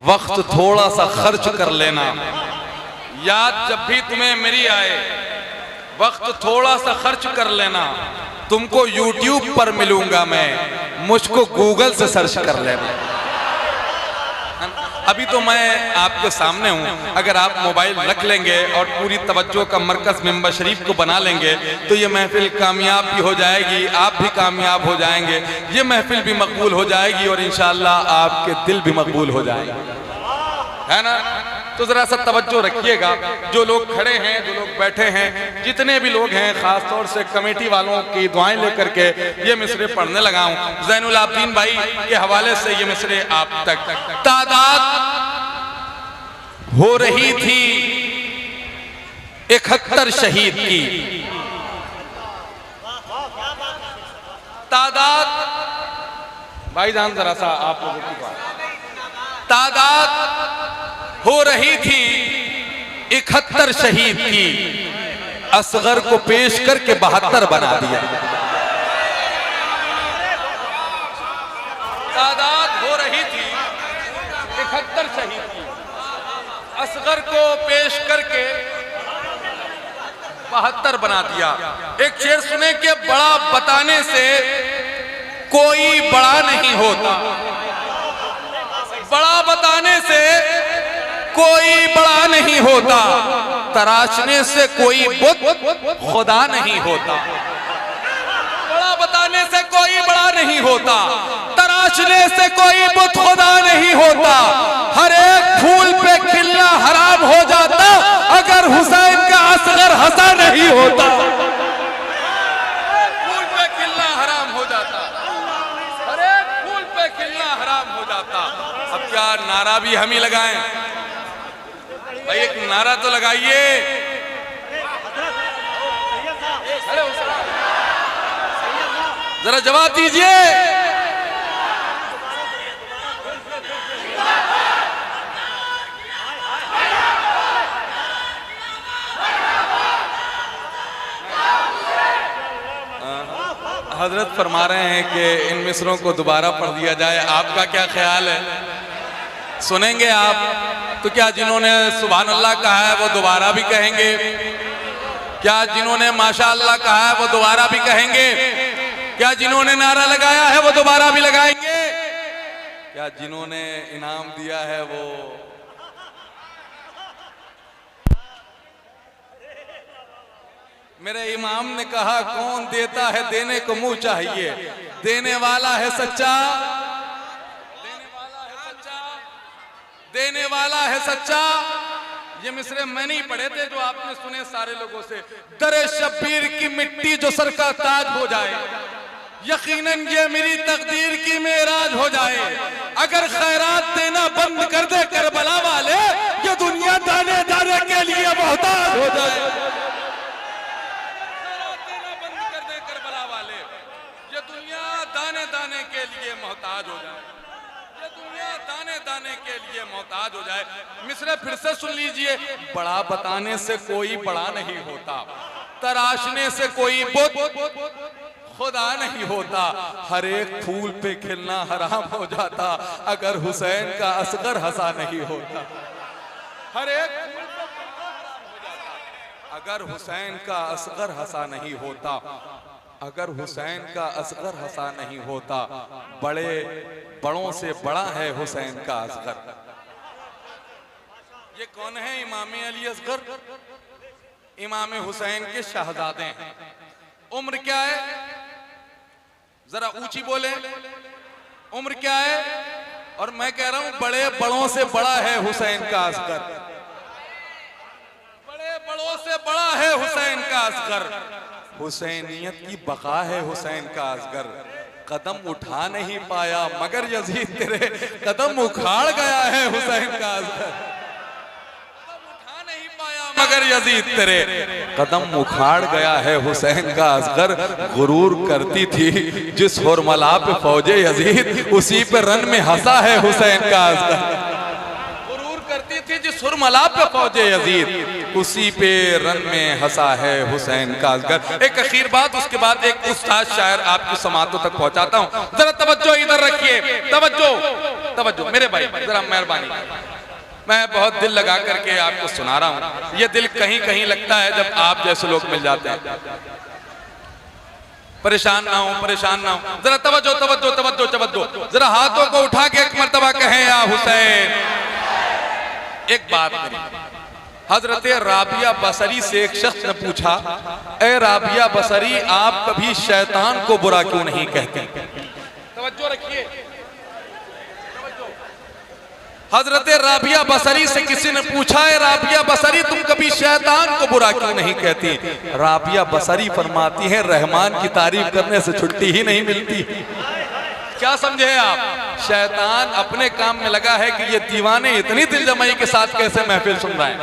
वक्त थोड़ा सा खर्च कर लेना, याद जब भी तुम्हें मेरी आए, वक्त थोड़ा सा खर्च कर लेना। तुमको YouTube पर मिलूंगा मैं, मुझको गूगल से सर्च कर लेना। अभी तो मैं आपके सामने हूं, अगर आप मोबाइल रख लेंगे और पूरी तवज्जो का मरकज मिंबर शरीफ को बना लेंगे तो ये महफिल कामयाब भी हो जाएगी, आप भी कामयाब हो जाएंगे, ये महफिल भी मकबूल हो जाएगी और इंशाअल्लाह आपके दिल भी मकबूल हो जाएंगे, है ना। तो जरा सा तवज्जो रखिएगा, जो लोग खड़े हैं, जो लोग बैठे हैं, जितने भी लोग हैं, खास तौर से कमेटी वालों की दुआएं लेकर के ये मिसरे पढ़ने लगा हूं। ज़ैनुल आबिदीन भाई के हवाले से ये मिसरे आप तक। तादाद हो रही थी 71 शहीद की, तादाद भाईजान जरा सा आप लोगों की बात, तादाद हो रही थी 71 शहीद की, असगर को पेश करके 72 बना दिया। तादाद हो रही थी 71 शहीद की, असगर को पेश करके 72 बना दिया। एक शेर सुने कि बड़ा बताने से कोई बड़ा नहीं होता, बड़ा बताने से कोई बड़ा नहीं होता, तराशने से कोई बुत खुदा नहीं होता। बड़ा बताने से कोई बड़ा नहीं होता, तराशने से कोई बुत खुदा नहीं होता। हर एक फूल पे खिलना हराम हो जाता अगर हुसैन का असगर हंसा नहीं होता। फूल पे खिलना हराम हो जाता, हर एक फूल पे खिलना हराम हो जाता। अब क्या नारा भी हम ही लगाएं भाई, एक नारा तो लगाइए। जरा जवाब दीजिए। हजरत फरमा रहे हैं कि इन मिसरों को दोबारा पढ़ दिया जाए, आपका क्या ख्याल है? सुनेंगे आप? तो क्या जिन्होंने सुभान अल्लाह कहा है वो दोबारा भी कहेंगे? क्या जिन्होंने माशा अल्लाह कहा है वो दोबारा भी कहेंगे? क्या जिन्होंने नारा लगाया है वो दोबारा भी लगाएंगे? क्या जिन्होंने इनाम दिया है वो? मेरे इमाम ने कहा कौन देता है देने को मुंह चाहिए, देने वाला है सच्चा, देने वाला है सच्चा। ये मिसरे मैं नहीं पढ़े थे जो आपने सुने सारे लोगों से। दरे शब्बीर की मिट्टी जो सर का ताज हो जाए, यकीनन ये मेरी तकदीर की मेराज हो जाए। अगर खैरात देना बंद कर दे करबला वाले, ये दुनिया दाने दाने के लिए मोहताज हो जाए। खैरात देना बंद कर दे करबला वाले, ये दुनिया दाने दाने के लिए मोहताज हो जाए, ये दुनिया दाने दाने के लिए मोहताज हो जाए। मिसरे फिर से सुन लीजिए। बड़ा बताने से कोई बड़ा नहीं होता, तराशने से कोई बुत खुदा नहीं होता। हर एक फूल पे खिलना हराम हो जाता अगर हुसैन का असगर हंसा नहीं होता। हर एक फूल पे खिलना हराम हो जाता अगर हुसैन का असगर हंसा नहीं होता, अगर हुसैन का असगर हंसा नहीं होता। बड़े बड़ों से बड़ा है हुसैन का असगर। ये कौन है? इमाम अली असगर, इमाम हुसैन के शहजादे हैं। उम्र क्या है? जरा ऊंची बोले, उम्र क्या है? और मैं कह रहा हूं बड़े बड़ों से बड़ा है हुसैन का असगर, बड़े बड़ों से बड़ा है हुसैन का असगर। हुसैनियत की बका है हुसैन का असगर। कदम उठा नहीं पाया मगर यजीद तेरे कदम उखाड़ गया है हुसैन का असगर। कदम उठा नहीं पाया मगर यजीद तेरे कदम उखाड़ गया है हुसैन का असगर। गुरूर करती थी जिस हुरमला पे फौजे यजीद, उसी पे रन में हंसा है हुसैन का असगर। थी जिस हुरमला पे फौजे यजीद, उसी पे रन में हंसा है हुसैन का असगर। एक अखीर बात, उसके बाद एक उस्ताद शायर आपकी समातों तक पहुंचाता हूं। जरा तवज्जो इधर रखिए, तवज्जो। तवज्जो मेरे भाई, जरा मेहरबानी, मैं बहुत दिल लगा करके आपको सुना रहा हूं। ये दिल कहीं कहीं लगता है जब आप जैसे लोग मिल जाते हैं। परेशान ना हो, परेशान ना हो, जरा तवज्जो तवज्जो तवज्जो तवज्जो, जरा हाथों को उठा के एक मर्तबा कहें या हुसैन। एक बात मेरी, हजरत राबिया बसरी से एक शख्स ने पूछा, ए राबिया बसरी, आप कभी शैतान को बुरा क्यों नहीं कहते? तवज्जो रखिए। हजरत राबिया बसरी से किसी ने पूछा, है राबिया बसरी, तुम कभी शैतान को बुरा क्यों नहीं कहती? राबिया बसरी फरमाती है, रहमान की तारीफ करने से छुट्टी ही नहीं मिलती। क्या समझे आप? शैतान अपने काम में लगा है कि ये दीवाने इतनी दिलजमाई के साथ कैसे महफिल सुन रहे हैं,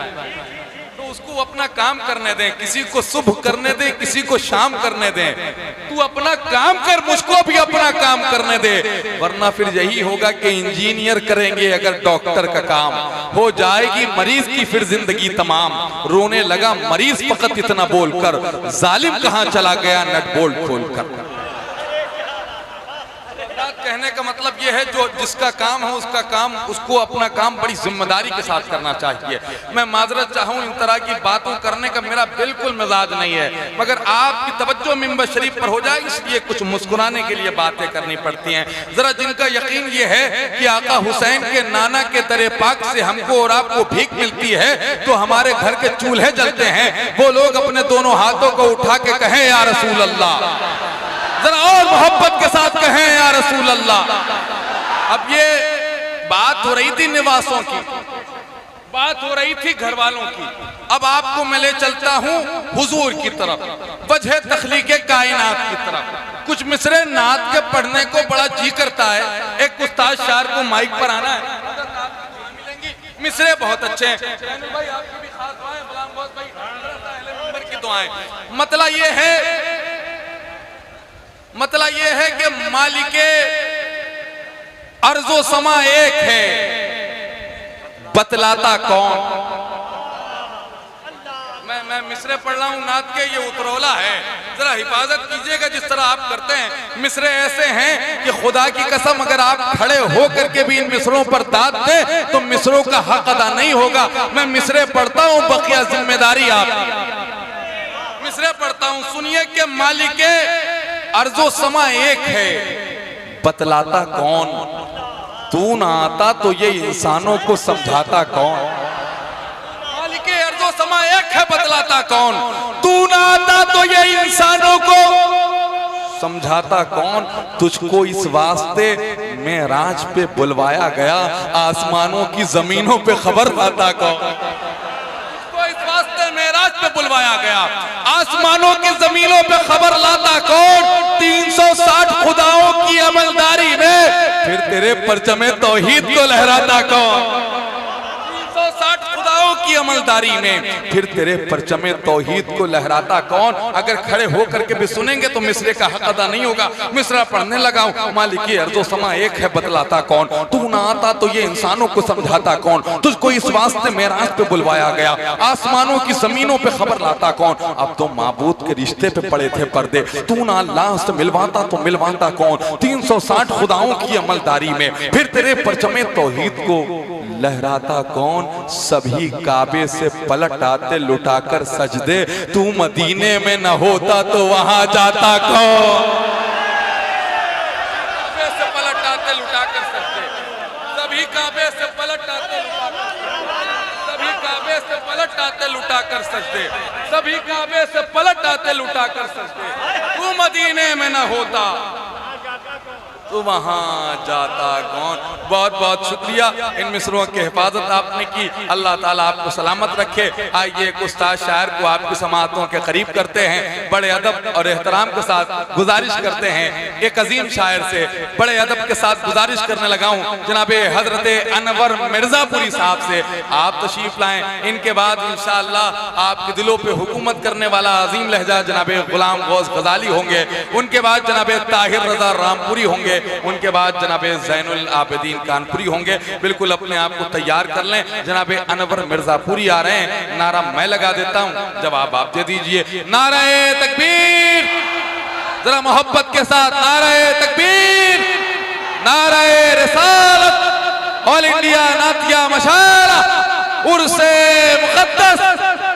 तो उसको अपना काम करने दें। किसी को सुबह करने दें, किसी को शाम करने दें। तू अपना काम कर, मुझको भी अपना काम करने दे, वरना फिर यही होगा कि इंजीनियर करेंगे अगर डॉक्टर का काम, हो जाएगी मरीज की फिर जिंदगी तमाम। रोने लगा मरीज फकत इतना बोलकर, जालिम कहां चला गया नट बोल्ट खोलकर। कहने का मतलब यह है, जो जिसका काम है उसका काम, उसको अपना काम बड़ी जिम्मेदारी के साथ करना चाहिए। मैं माजरत चाहूँ, इन तरह की बातों करने का मेरा बिल्कुल मिजाज नहीं है, मगर आपकी तवज्जो मिंबर शरीफ पर हो जाए इसलिए कुछ मुस्कुराने के लिए बातें करनी पड़ती हैं। जरा जिनका यकीन ये है कि आका हुसैन के नाना के दरे पाक से हमको और आपको भीख मिलती है तो हमारे घर के चूल्हे जलते हैं, वो लोग अपने दोनों हाथों को उठा के कहें या रसूल अल्लाह। जरा और मोहब्बत के साथ कहें या रसूल अल्लाह। अब ये बात हो रही थी निवासों की, बात हो रही थी घर वालों की, अब आपको मैं ले चलता हूं हुजूर की तरफ, वजह तख्लीके कायनात की तरफ। कुछ मिसरे नात के पढ़ने को बड़ा जी करता है। एक उस्ताद शायर को माइक पर आना है, मिसरे बहुत अच्छे हैं, भाई आपकी भी खास दुआएं, गुलाम गौस भाई की दुआएं। मतलब ये है कि मालिके अर्जो समा एक है, बतलाता कौन? मैं मिसरे पढ़ रहा हूं नात के, ये उतरौला है, जरा हिफाजत कीजिएगा जिस तरह आप करते हैं। मिसरे ऐसे हैं कि खुदा की कसम अगर आप खड़े हो करके भी इन मिसरों पर दाद दें तो मिसरों का हक अदा नहीं होगा। मैं मिसरे पढ़ता हूं, बकिया जिम्मेदारी आप। मिसरे पढ़ता हूं, सुनिए कि मालिके अर्जो समा एक है, बतलाता कौन? तू ना आता तो ये इंसानों को समझाता कौन? मालिके अर्जो समा एक है, बतलाता कौन? तू ना आता तो ये इंसानों को समझाता कौन? तुझको इस वास्ते मेराज पे बुलवाया गया, आसमानों की जमीनों पे खबर लाता कौन? इस वास्ते मेराज पे बुलवाया गया, आसमानों की जमीनों पे खबर लाता कौन? 360 खुदाओं की अमलदारी में फिर तेरे परचमे तौहीद को लहराता कौन? 360 खुदाओं की अमलदारी में फिर तेरे परचमे तौहीद को लहराता कौन? अगर खड़े होकर के भी सुनेंगे तो मिसरे का हक अदा नहीं होगा। मिसरा पढ़ने लगा, मालिकी अर्जो समा एक है, बतलाता कौन? तू ना आता तो ये इंसानों को समझाता कौन? तुझको इस वास्ते मेराज पे बुलवाया गया, आसमानों की जमीनों पे खबर लाता कौन? अब तो माबूद के रिश्ते पे पड़े थे पर्दे, तू ना अल्लाह से मिलवाता तो मिलवाता कौन? 360 खुदाओं की अमलदारी में फिर तेरे परचमे तौहीद को लहराता कौन? सभी काबे से पलट आते लुटाकर सजदे, तू मदीने में न होता तो वहां जाता कौन? काबे से पलट आते लुटाकर सजदे, सभी काबे से पलट आते, सभी काबे से पलट आते लुटाकर सजदे, सभी काबे से पलट आते लुटाकर सजदे, तू मदीने में न होता तो वहां जाता कौन? बहुत बहुत शुक्रिया, इन मिसरों की हिफाजत आपने की, अल्लाह ताला आपको सलामत रखे। आइए एक उस्ताद शायर को आपकी समातों के करीब करते हैं, बड़े अदब और एहतराम के साथ गुजारिश करते हैं। एक अजीम शायर से बड़े अदब के साथ गुजारिश करने लगा हूँ, जनाबे हजरत अनवर मिर्जापुरी साहब से आप तशरीफ लाएं। इनके बाद इंशाअल्लाह आपके दिलों पे हुकूमत करने वाला अजीम लहजा जनाबे गुलाम गौस गजाली होंगे, उनके बाद जनाबे ताहिर रजा रामपुरी होंगे, उनके बाद जनाबे जैनुल आबिदीन कानपुरी होंगे। बिल्कुल अपने आप को तैयार कर लें, जनाबे अनवर मिर्जापुरी आ रहे हैं। नारा मैं लगा देता हूं, जवाब आप दे दीजिए। नारे तकबीर, जरा मोहब्बत के साथ नारे तकबीर, नारे रिसालत। ऑल इंडिया नातिया मशारा उर्से मुक़द्दस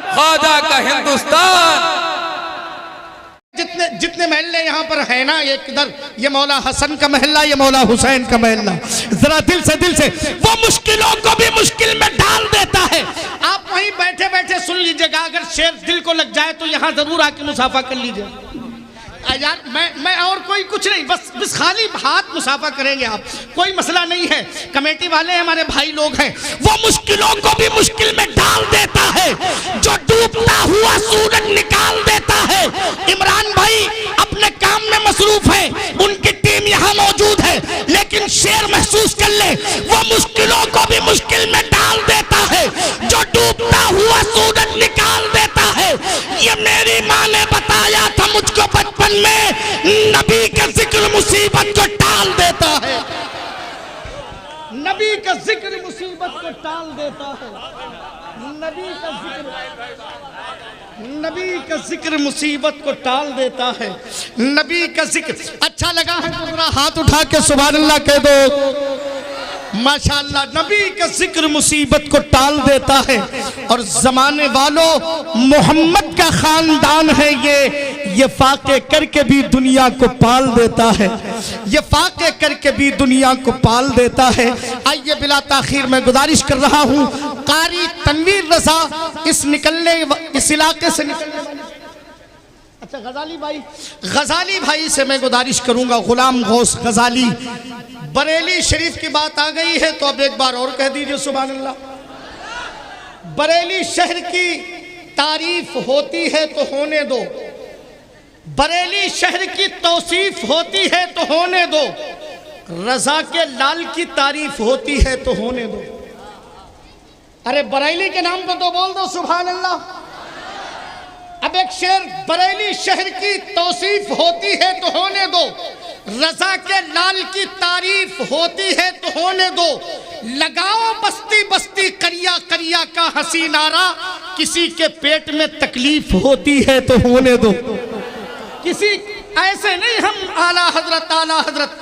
ख्वाजा का हिंदुस्तान। जितने महल्ले यहाँ पर है ना, ये किधर, ये मौला हसन का महल्ला, ये मौला हुसैन का महल्ला, जरा दिल से वो मुश्किलों को भी मुश्किल में डाल देता है। आप वहीं बैठे बैठे सुन लीजिएगा, अगर शेर दिल को लग जाए तो यहाँ जरूर आके मुसाफा कर लीजिए यार। मैं और कोई कुछ नहीं, बस खाली हाथ मुसाफा करेंगे आप, कोई मसला नहीं है। कमेटी वाले हमारे भाई लोग हैं। वो मुश्किलों को भी मुश्किल में डाल देता है, जो डूबता हुआ सूरज निकाल देता है। इमरान भाई अपने काम में मसरूफ है, उनकी टीम यहाँ मौजूद है, लेकिन शेर महसूस कर ले, वो मुश्किलों को भी मुश्किल में डाल देता है, जो डूबता हुआ सूरज निकाल देता है। ये मेरी माँ ने बताया था मुझको बचपन में, नबी का जिक्र मुसीबत को टाल देता है। नबी का जिक्र मुसीबत को टाल देता है। नबी का जिक्र मुसीबत को टाल देता है। नबी का जिक्र अच्छा लगा है तो जरा हाथ उठा के सुभान अल्लाह कह दो। माशाअल्लाह, नबी का जिक्र मुसीबत को टाल देता है। और जमाने वालों, मोहम्मद का खानदान है ये फाके करके भी दुनिया को पाल देता है। ये फाके करके भी दुनिया को पाल देता है। आइए बिला ताखीर मैं गुजारिश कर रहा हूँ, कारी तनवीर रजा इस इलाके से निकलने वाले, अच्छा गजाली भाई से मैं गुजारिश करूंगा, गुलाम गौस गजाली। बरेली शरीफ की बात आ गई है तो अब एक बार और कह दीजिए सुभान अल्लाह। बरेली शहर की तारीफ होती है तो होने दो, बरेली शहर की तौसीफ होती है तो होने दो, रजा के लाल की तारीफ होती है तो होने दो। अरे बरेली के नाम पर तो बोल दो सुभान अल्लाह। अब एक शेर, बरेली शहर की तौसीफ होती है तो होने दो, रजा के लाल की तारीफ होती है तो होने दो, लगाओ बस्ती बस्ती करिया करिया का हंसी नारा, किसी के पेट में तकलीफ होती है तो होने दो। किसी ऐसे नहीं हम आला हजरत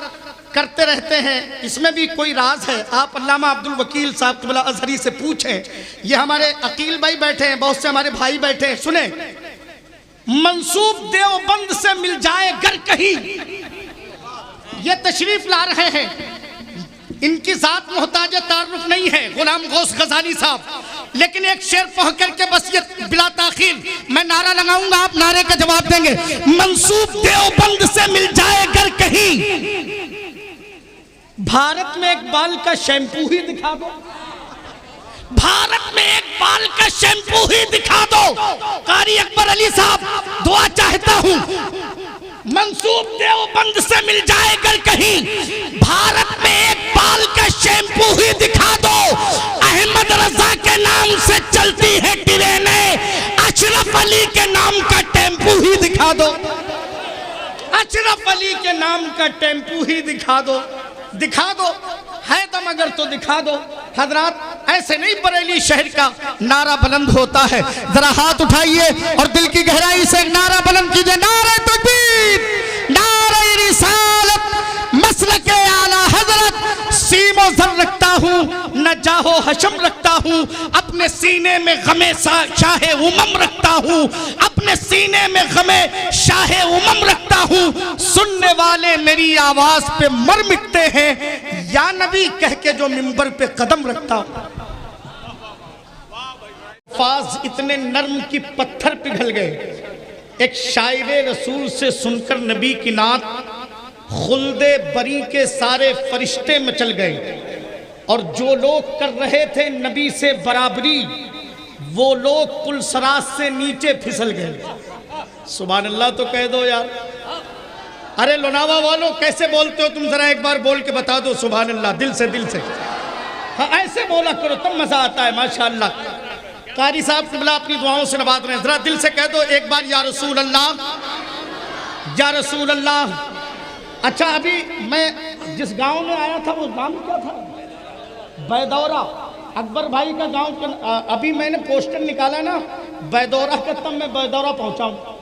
करते रहते हैं, इसमें भी कोई राज है। आप अल्लामा अब्दुल वकील साहब क़िबला अज़हरी से पूछें, ये हमारे अकील भाई बैठे हैं, बहुत से हमारे भाई बैठे हैं, सुने। मंसूब देवबंद से मिल जाए घर कहीं, ये तशरीफ ला रहे हैं, इनकी जात मोहताज तारुफ नहीं है गुलाम गौस गजाली साहब, लेकिन एक शेर पढ़ करके बस ये बिला ताखीर मैं नारा लगाऊंगा, आप नारे का जवाब देंगे। मंसूब देवबंद से मिल जाए घर कहीं, भारत में एक बाल का शैम्पू ही दिखा दो, भारत में एक बाल का शैम्पू ही दिखा दो। कारी अकबर अली साहब दुआ चाहता हूं, मंसूब देवबंद से मिल जाएगा कहीं, भारत में एक बाल का शैम्पू ही दिखा दो। अहमद रजा के नाम से चलती है ट्रेनें, अशरफ अली के नाम का टेम्पू ही दिखा दो, अशरफ अली के नाम का टेम्पू ही दिखा दो, दिखा दो, है दम अगर तो दिखा दो। हजरात ऐसे नहीं बरेली शहर का नारा बुलंद होता है, जरा हाथ उठाइए और दिल की गहराई से नारा बुलंद कीजिए, नारे तकबीर, नारे रिसालत, मसलक आला हजरत। सीमो जर रखता हूँ न जाहो हशम रखता हूँ, अपने सीने में गमे शाहे उमम रखता हूँ, अपने सीने में गमे शाहे उमम रखता हूँ। सुनने वाले मेरी आवाज पे मर मिटते हैं, या नबी कह के जो मिंबर पे कदम रखता हूँ। फाज इतने नर्म की पत्थर पिघल गए, एक शायरे रसूल से सुनकर नबी की नात, खुल्दे बरी के सारे फरिश्ते मचल गए, और जो लोग कर रहे थे नबी से बराबरी, वो लोग पुलसराज से नीचे फिसल गए। सुभान अल्लाह तो कह दो यार। अरे लोनावा वालों कैसे बोलते हो तुम, जरा एक बार बोल के बता दो सुभान अल्लाह, दिल से हाँ ऐसे बोला करो तब मजा आता है माशाअल्लाह। कारी साहब क़िबला अपनी दुआओं से नवाज रहे हैं, जरा दिल से कह दो एक बार या रसूल अल्लाह, या रसूल अल्लाह। अच्छा अभी मैं जिस गांव में आया था वो नाम क्या था, बैदौरा, अकबर भाई का गांव। अभी मैंने पोस्टर निकाला ना बैदौरा का, तब मैं बैदौरा पहुंचा हूं।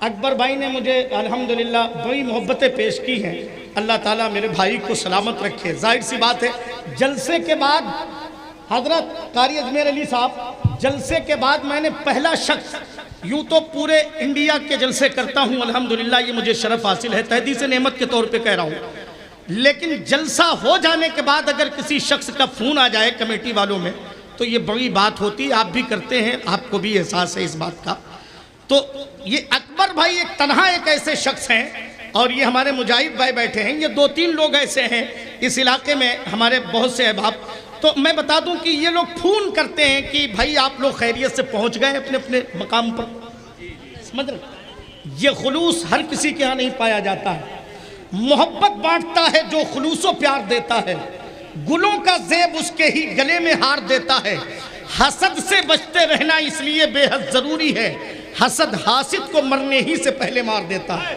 अकबर भाई ने मुझे अल्हम्दुलिल्लाह बड़ी मोहब्बतें पेश की हैं। अल्लाह ताला मेरे भाई को सलामत रखे। जाहिर सी बात है, जलसे के बाद हजरत कारी अजमेर अली साहब, जलसे के बाद मैंने पहला शख्स, यूँ तो पूरे इंडिया के जलसे करता हूँ अल्हम्दुलिल्लाह, ये मुझे शरफ हासिल है, तहदीस नेमत के तौर पे कह रहा हूँ, लेकिन जलसा हो जाने के बाद अगर किसी शख्स का फ़ोन आ जाए कमेटी वालों में तो ये बड़ी बात होती है। आप भी करते हैं, आपको भी एहसास है इस बात का। तो ये अकबर भाई एक तनहा एक ऐसे शख्स हैं, और ये हमारे मुजाहिद भाई बैठे हैं, ये 2-3 लोग ऐसे हैं इस इलाके में, हमारे बहुत से अहबाब। तो मैं बता दूं कि ये लोग फ़ोन करते हैं कि भाई आप लोग खैरियत से पहुंच गए अपने अपने मकाम पर, समझ रहे। ये खुलूस हर किसी के यहाँ नहीं पाया जाता है। मोहब्बत बांटता है जो खुलूसो प्यार देता है, गुलों का जेब उसके ही गले में हार देता है। हसद से बचते रहना इसलिए बेहद ज़रूरी है, हसद हासिद को मरने ही से पहले मार देता है।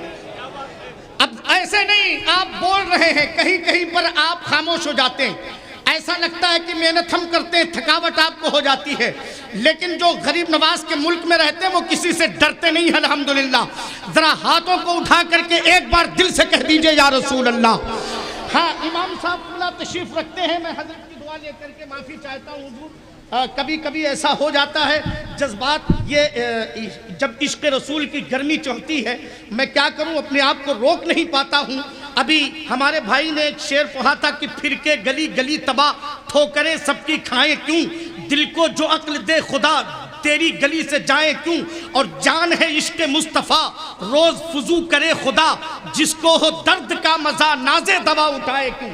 अब ऐसे नहीं, आप बोल रहे हैं, कहीं कहीं पर आप खामोश हो जाते हैं, ऐसा लगता है कि मेहनत हम करते हैं, थकावट आपको हो जाती है, लेकिन जो गरीब नवाज के मुल्क में रहते हैं वो किसी से डरते नहीं है अल्हम्दुलिल्लाह। जरा हाथों को उठा करके एक बार दिल से कह दीजिए या रसूल अल्लाह। हाँ, इमाम साहब खुला तशरीफ रखते हैं, मैं हजरत की दुआ लेकर के माफ़ी चाहता हूँ हुजूर। कभी कभी ऐसा हो जाता है, जज्बात ये जब इश्क रसूल की गर्मी चढ़ती है, मैं क्या करूं, अपने आप को रोक नहीं पाता हूं। अभी हमारे भाई ने एक शेर पढ़ा था कि फिर के गली गली तबाह, ठोकरें सबकी खाएं क्यों, दिल को जो अक्ल दे खुदा तेरी गली से जाए क्यों, और जान है इश्क मुस्तफ़ा रोज फुजू करे खुदा, जिसको हो दर्द का मजा नाजे दवा उठाए क्यों।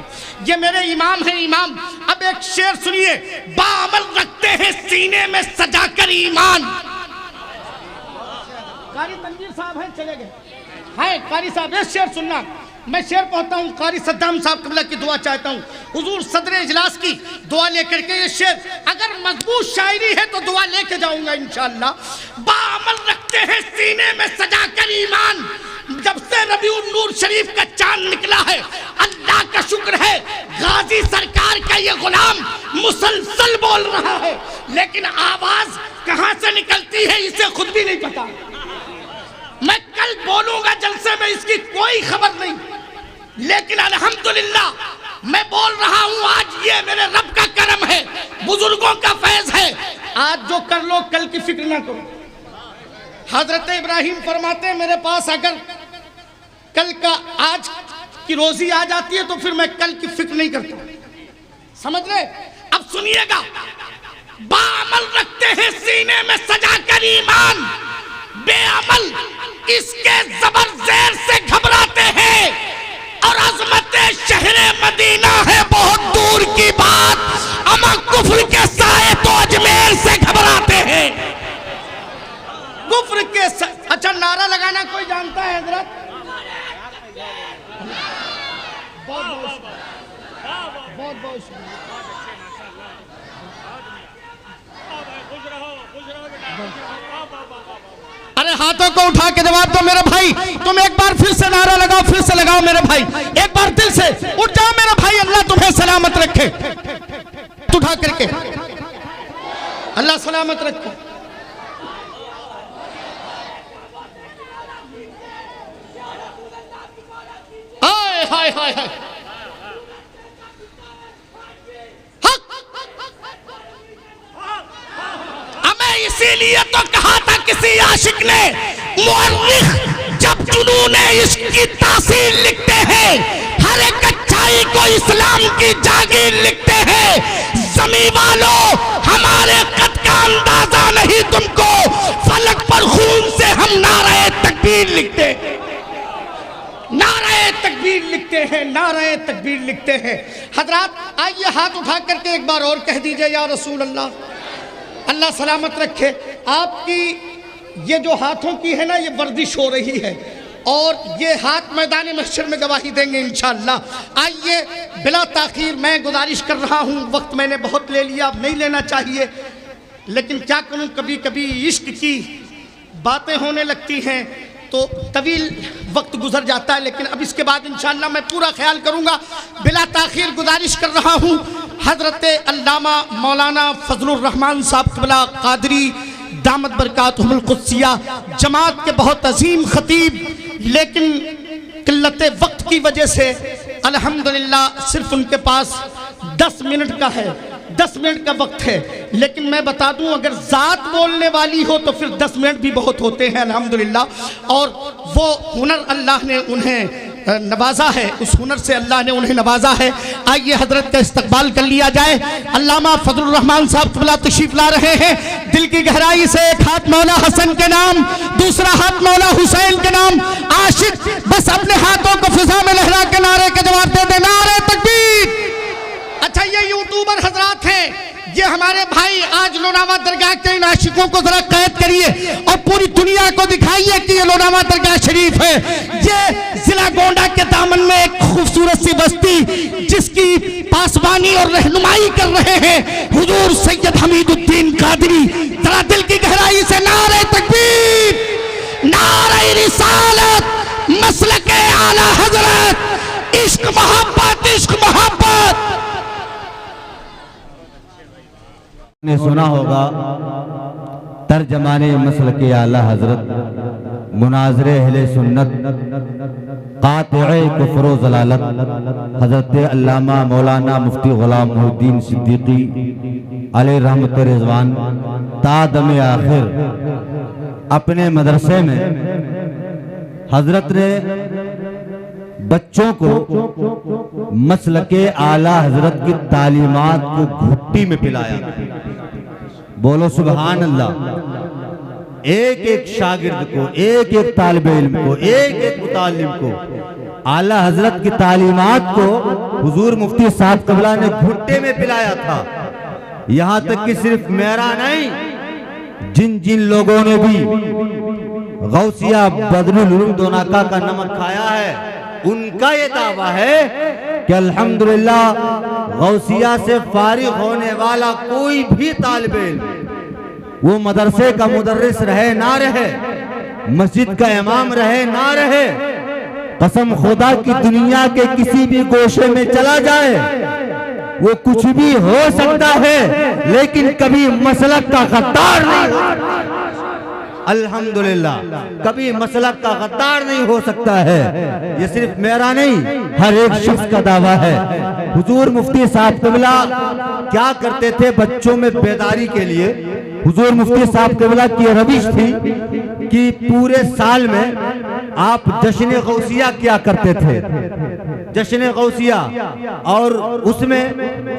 ये मेरे इमाम है इमाम। अब एक शेर सुनिए, बाअमल रखते हैं सीने में सजा कर ईमान। कारी तंजीर साहब हैं, चले गए हैं कारी साहब, ये शेर सुनना। मैं शेर पढ़ता हूँ, कारी सद्दाम साहब क़िबला की दुआ चाहता हूँ, हुजूर सदर इजलास की दुआ लेकर के। ये शेर अगर मजबूत शायरी है तो दुआ लेके जाऊंगा इंशाअल्लाह। बाअमल रखते हैं सीने में सजा कर ईमान, जब से रबीउन नूर शरीफ का चांद निकला है अल्लाह का शुक्र है, गाजी सरकार का ये गुलाम मुसलसल बोल रहा है, लेकिन आवाज कहां से निकलती है इसे खुद भी नहीं पता। मैं कल बोलूंगा जलसे में, इसकी कोई खबर नहीं, लेकिन अल्हम्दुलिल्लाह मैं बोल रहा हूं। आज ये मेरे रब का करम है, बुजुर्गों का फैज है। आज जो कर लो कल की फिक्र ना करो। हजरत इब्राहिम फरमाते हैं, मेरे पास अगर कल का आज की रोजी आ जाती है तो फिर मैं कल की फिक्र नहीं करता, समझ रहे। अब सुनिएगा, बाअमल रखते हैं सीने में सजा कर ईमान, बेअमल इसके जबर ज़ेर से घबराते हैं, और अज़मत शहरे मदीना है बहुत दूर की बात, अमा कुफ्र के साए तो अजमेर से घबराते हैं। कुफ्र के अच्छा नारा लगाना कोई जानता है हजरत? बहुत बहुत अरे हाथों को उठा के जवाब दो मेरे भाई। तुम एक बार फिर से नारा लगाओ, फिर से लगाओ मेरे भाई, एक बार दिल से उठ जाओ मेरे भाई। अल्लाह तुम्हें सलामत रखे, उठा करके अल्लाह सलामत रखे। हाय हाय हाय हाय, हमें इसीलिए तो कहा था किसी आशिक ने, मुअर्रिख जब जुनूने इश्क की तासीर लिखते हैं, हर एक अच्छाई को इस्लाम की जागीर लिखते हैं। ज़मीं वालों हमारे कद का अंदाजा नहीं तुमको, फलक पर खून से हम नारे तकबीर लिखते हैं, नारे तकबीर लिखते हैं, नारे तकबीर लिखते हैं। हजरात आइए हाथ उठा करके एक बार और कह दीजिए या रसूल अल्लाह। अल्लाह सलामत रखे। आपकी ये जो हाथों की है ना, ये वर्जिश हो रही है, और ये हाथ मैदान महशर में गवाही देंगे इंशाअल्लाह। आइए बिला ताखीर, मैं गुजारिश कर रहा हूँ, वक्त मैंने बहुत ले लिया, अब नहीं लेना चाहिए, लेकिन क्या करूँ, कभी कभी इश्क की बातें होने लगती हैं तो तवील वक्त गुजर जाता है, लेकिन अब इसके बाद इंशाअल्लाह मैं पूरा ख्याल करूँगा। बिला ताखीर गुजारिश कर रहा हूँ, हज़रत अल्लामा मौलाना फजलुर रहमान साहब क़िबला क़ादरी दामत बरकातहुमुल क़ुद्सिया, जमात के बहुत अजीम खतीब, लेकिन किल्लत वक्त की वजह से अल्हम्दुलिल्लाह सिर्फ उनके पास 10 मिनट का है, 10 मिनट का वक्त है। लेकिन मैं बता दूं, अगर ज़ात बोलने वाली हो तो फिर 10 मिनट भी बहुत होते हैं अल्हम्दुलिल्लाह। और वो हुनर अल्लाह ने उन्हें नवाजा है, उस हुनर से अल्लाह ने उन्हें नवाजा है। आइए हजरत का इस्तकबाल कर लिया जाए। अल्लामा फजलुर रहमान साहब क़िबला तशरीफ ला रहे हैं। दिल की गहराई से एक हाथ मौला हसन के नाम, दूसरा हाथ मौला हुसैन के नाम। आशिक बस अपने हाथों को फिजा में लहरा के नारे का जवाब दे दे, नारे तकबीर। अच्छा, ये यूट्यूबर हजरात हैं, ये हमारे भाई आज लोनावा दरगाह के इन आशिकों को जरा कैद करिए और पूरी दुनिया को दिखाइए कि ये लोनावा दरगाह शरीफ है। ये जिला गोंडा के दामन में एक खूबसूरत सी बस्ती, जिसकी पासबानी और रहनुमाई कर रहे हैं हुजूर सैयद हमीदुद्दीन कादरी। जरा दिल की गहराई से नारे तकबीर, नारे रिसालत, मसलके आला हजरत, इश्क मोहब्बत, इश्क मोहब्बत। ने सुना होगा तर्जमाने मसल के आला हजरत, मुनाज़रे अहले सुन्नत, क़ातिए कुफ्र व ज़लालत हजरत अल्लामा मौलाना मुफ्ती ग़ुलाम मुहीद्दीन सिद्दीकी अलैहि रहमत रिज़वान तादम आखिर अपने मदरसे में हजरत ने बच्चों को मसलके आला हजरत की तालीमात को घुट्टी में पिलाया। बोलो सुभान अल्लाह। एक एक शागिर्द को, एक एक तालिबे इल्म को, एक एक मुतालिम को आला हजरत की तालीमात को हुजूर मुफ्ती साहब क़िबला ने घुट्टे में पिलाया था। यहां तक कि सिर्फ मेरा नहीं, जिन जिन लोगों ने भी गौसिया बदरुल उलूम दोनाका का नमक खाया है, उनका ये दावा है कि अल्हम्दुलिल्लाह गौसिया से फारिग होने वाला कोई भी तालिबे इल्म, वो मदरसे का मुदर्रिस रहे ना रहे, मस्जिद का इमाम रहे ना रहे, कसम खुदा की दुनिया के किसी भी गोशे में चला जाए, वो कुछ भी हो सकता है, लेकिन कभी मसलक का गद्दार नहीं। अल्हम्दुलिल्लाह कभी मसलक का गद्दार नहीं हो सकता है। ये सिर्फ मेरा नहीं, हर एक शख्स का दावा है। हुजूर मुफ्ती साहब क़िबला क्या करते थे बच्चों में बेदारी के लिए? हुजूर मुफ्ती साहब क़िबला की रविश थी कि पूरे साल में आप जश्न गौसिया क्या करते थे, जश्न गौसिया, और उसमें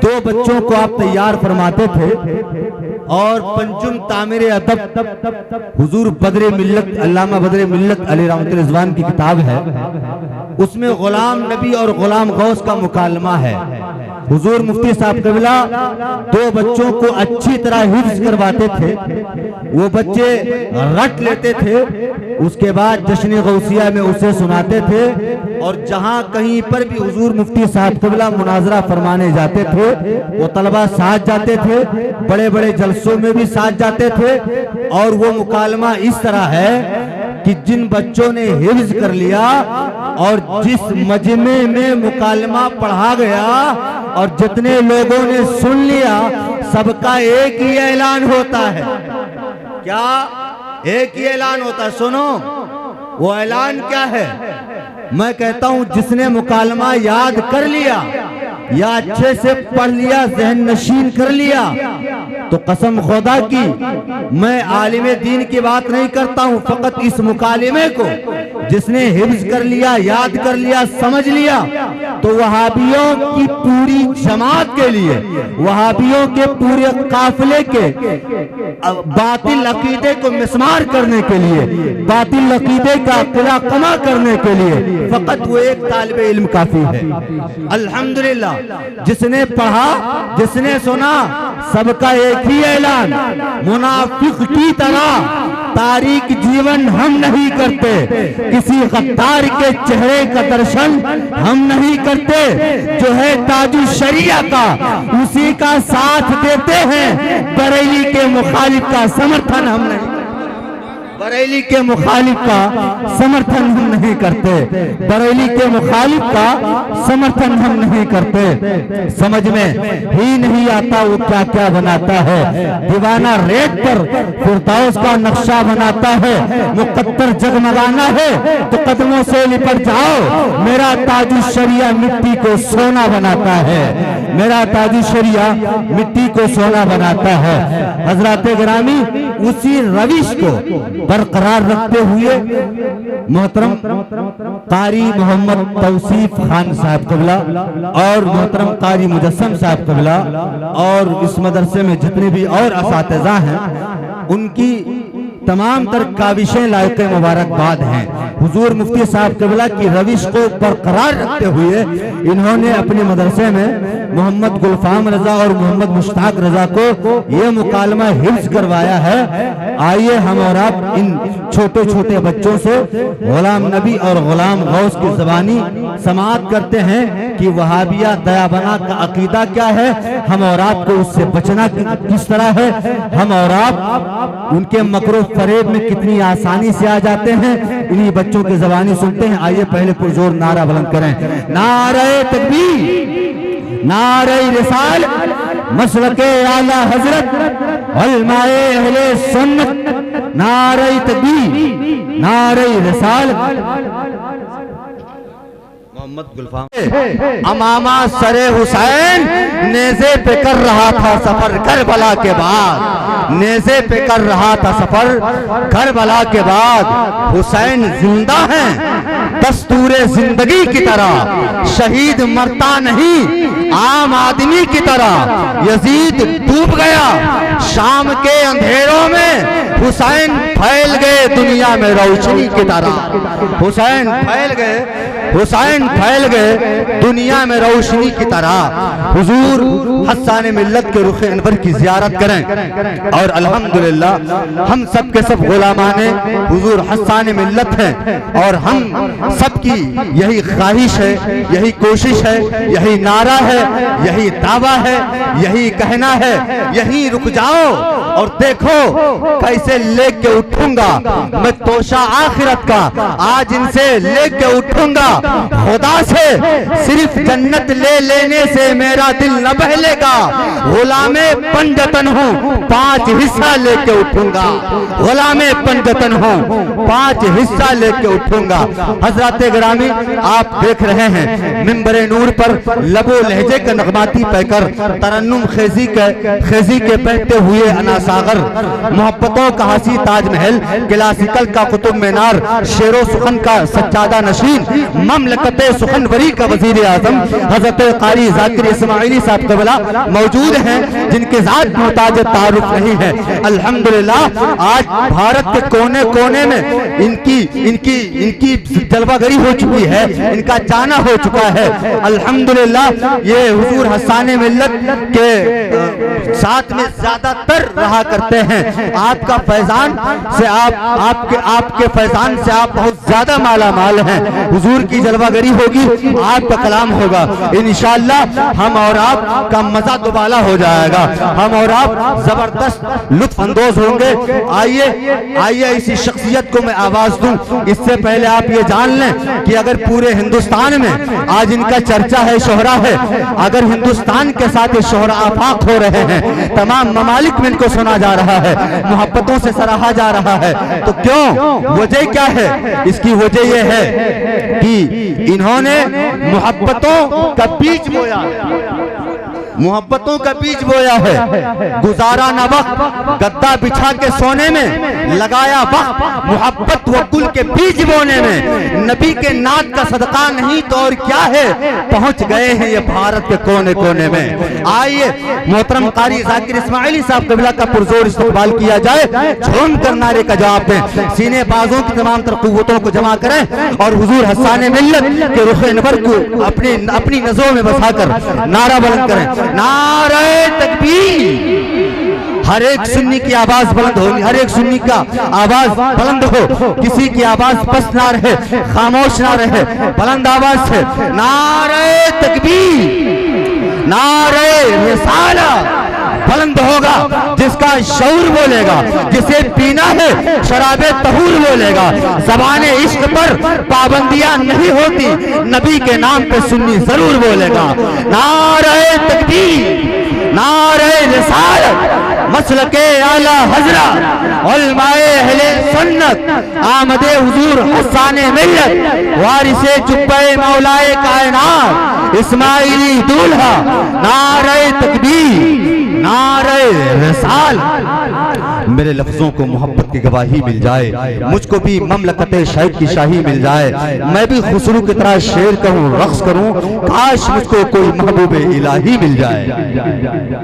2 बच्चों को आप तैयार फरमाते थे। और पंजुम तामीर अदब हुजूर बदरे मिल्लत अल्लामा बदरे मिल्लत अलैहि रहमत रिज़वान की किताब है, उसमें गुलाम नबी और गुलाम गौस का मुकालमा है। हुजूर मुफ्ती साहब क़िबला 2 बच्चों को अच्छी तरह हिफ्ज़ करवाते थे, वो बच्चे रट लेते थे, उसके बाद जश्न गौसिया में उसे सुनाते थे। और जहां कहीं पर भी हुजूर मुफ्ती साहब क़िबला मुनाजरा फरमाने जाते थे, वो तलबा साथ जाते थे, बड़े बड़े जलसों में भी साथ जाते थे। और वो मुकालमा इस तरह है कि जिन बच्चों ने हिफ्ज़ कर लिया और जिस मजमे में मुकालमा पढ़ा गया और जितने लोगों ने सुन लिया, सबका एक ही ऐलान होता है। क्या? एक ही ऐलान होता है। सुनो, वो ऐलान क्या है? मैं कहता हूं, जिसने मुकालमा याद कर लिया या अच्छे से पढ़ लिया, ज़हन नशीन कर लिया, तो कसम खुदा की मैं आलिम दीन की बात नहीं करता हूं, फकत इस मुकालमे को जिसने हिफ्ज़ कर लिया, याद कर लिया, समझ लिया, तो वहाबियों की पूरी जमात के लिए, वहाबियों के पूरे काफिले के बातिल अकीदे को मिसमार करने के लिए, बातिल अकीदे का किला कमा करने के लिए फकत वो एक तालिबे इल्म काफी है। अल्हम्दुलिल्लाह, जिसने पढ़ा, जिसने सुना, सबका एक ही ऐलान, मुनाफिक की तरह तारीक जीवन हम नहीं करते, किसी गद्दार के चेहरे का दर्शन हम नहीं करते, जो है ताजु शरिया का उसी का साथ देते हैं, बरेली के मुखालिफ का समर्थन हम नहीं। बरेली के मुखालिफ का समर्थन हम नहीं करते, बरेली के मुखालिफ का समर्थन हम नहीं करते। समझ में ही नहीं आता वो क्या क्या बनाता है। दीवाना रेत पर फिरदौस का नक्शा बनाता है। मुकद्दर जगमगाना है तो कदमों से लिपट जाओ। मेरा ताजु शरिया मिट्टी को सोना बनाता है, मेरा ताजु शरिया मिट्टी को सोना बनाता है। हजरात गिरामी, उसी रविश को बरकरार रखते हुए मोहतरम कारी मोहम्मद तौसीफ खान साहब क़िबला और मोहतरम कारी मुजस्सम साहब क़िबला और इस मदरसे में जितने भी और असातिज़ा हैं, उनकी तमाम तर काविशें लायक मुबारकबाद हैं। हुजूर मुफ्ती साहब क़िबला की रविश को बरकरार रखते हुए इन्होंने अपने मदरसे में मोहम्मद गुलफाम रजा और मोहम्मद मुश्ताक रजा को ये मुकालमा हिफ्ज़ करवाया है। आइए हम और आप इन छोटे छोटे बच्चों से गुलाम नबी और गुलाम गौस की ज़बानी समाअत करते हैं कि वहाबिया दयाबना का अकीदा क्या है, हम और आपको उससे बचना किस तरह है, हम और आप उनके मकरो फरेब में कितनी आसानी से आ जाते हैं। इन्हीं बच्चों की ज़बानी सुनते हैं। आइए पहले पुरजोर नारा बुलंद करें। नारे तकबीर, नारे रिसाल, मसलके आला हजरत, उलमाए अहले सुन्नत, नारे तकबीर, नारे रिसाल। मोहम्मद गुलफाम अमामा सरे हुसैन नेज़े पे कर रहा था सफर करबला के बाद, नेज़े पे कर रहा था सफर करबला के बाद। हुसैन जिंदा हैं दस्तूरे जिंदगी की तरह, शहीद मरता नहीं आम आदमी की तरह। यजीद डूब गया शाम के अंधेरों में, हुसैन फैल गए दुनिया में रोशनी की तरह। हुसैन फैल गए, हुसैन फैल गए दुनिया में रोशनी की तरह। हुजूर हस्सान मिल्लत के रुख अनवर की ज़ियारत करें और अल्हम्दुलिल्लाह हम सब के सब गुलामाने हुजूर हस्सान मिल्लत हैं और हम सबकी यही ख्वाहिश है, यही कोशिश है, यही नारा है, यही दावा है, यही कहना है, यही रुक जाओ और देखो कैसे लेके उठूंगा मैं तोशा आखिरत का, आज इनसे लेके उठूंगा खुदा से। सिर्फ जन्नत ले लेने से मेरा दिल न बहलेगा, गुलामे पंजतन हूँ 5 हिस्सा लेके उठूंगा, गुलामे पंजतन हूँ 5 हिस्सा लेके उठूंगा। हजरत गिरामी, आप देख रहे हैं मिंबरे नूर पर लबो लहजे के नगमाती पैकर तरन्नुम खेजी के बहते हुए अनासागर, मोहब्बतों का हसी ताजमहल, क्लासिकल का कुतुब मीनार, शेरो सुखन का सच्चादा नशीन, ममलकते सुखनवरी का वजीर आजम हजरत कारी जाकिर इस्माइली साहब क़िबला मौजूद हैं, जिनके ज़ात मोहताज तारुफ नहीं है। अल्हम्दुलिल्लाह आज भारत के कोने कोने में इनकी जलवागरी हो चुकी है, इनका जाना हो चुका है। अल्हम्दुलिल्लाह ये हुजूर हस्सान मिल्लत के साथ में ज्यादातर रहा करते हैं। आपका फैजान से आपके फैजान से आप बहुत ज्यादा माला माल हैं। हुजूर की जलवागरी होगी, आपका कलाम होगा, इंशाअल्लाह हम और आप का मजा दुबाला हो जाएगा, हम और आप जबरदस्त लुत्फ अंदोज होंगे। आइए इसी शख्सियत को मैं आवाज दूं। इससे पहले आप ये जान लें कि अगर पूरे हिंदुस्तान में आज इनका चर्चा है, शोहरा है, अगर हिंदुस्तान के साथ ये शोहरा आफाक हो रहे हैं, तमाम ममालिक में इनको सुना जा रहा है, मोहब्बतों से सराहा जा रहा है, तो क्यों? वजह क्या है? इसकी वजह यह है कि इन्होंने मोहब्बतों का बीज बोया, मोहब्बतों का बीज बोया है। गुजारा न वक्त गद्दा बिछा के सोने में, लगाया वक्त मोहब्बत व कुल के बीज बोने में। नबी के नात का सदका नहीं तो और क्या है, पहुंच गए हैं ये भारत के कोने कोने में। आइए मोहतरम कारी जाकिर इस्माइली साहब क़िबला का पुरजोर इस्तकबाल किया जाए, झूम कर नारे का जवाब दें, सीने बाजों की तमाम तर कुव्वतों को जमा करें और हुजूर हस्सान मिल्लत के रुख अनवर को अपनी नजरों में बसाकर नारा बुलंद करें। नारे तकबीर। हर एक सुन्नी की आवाज बुलंद होगी, हर एक सुन्नी का आवाज बुलंद हो, किसी की आवाज बस ना रहे, खामोश ना रहे, बुलंद आवाज से नारे तकबीर, नारे रिसाला, बुलंद होगा जिसका शऊर बोलेगा, जिसे पीना है शराबे तहूर बोलेगा। ज़बाने इश्क पर पाबंदियां नहीं होती, नबी के नाम पे सुन्नी जरूर बोलेगा। नारे तकबीर, नारे रिसालत, मसलके आला हजरत, उलमाए अहले सुन्नत, आमदे हुजूर हसाने मिल्लत, वारिसे जुब्बे मौलाए कायनात, इस्माइली दूल्हा। नारे तकबीर, नारे रिसाल। मेरे लफ्जों को मोहब्बत की गवाही मिल जाए, मुझको भी ममलकते शाहिद की शाही मिल जाए, मैं भी खुसरू की तरह शेर कहूँ, रक्स करूँ, काश मुझको कोई महबूब इलाही मिल जाए।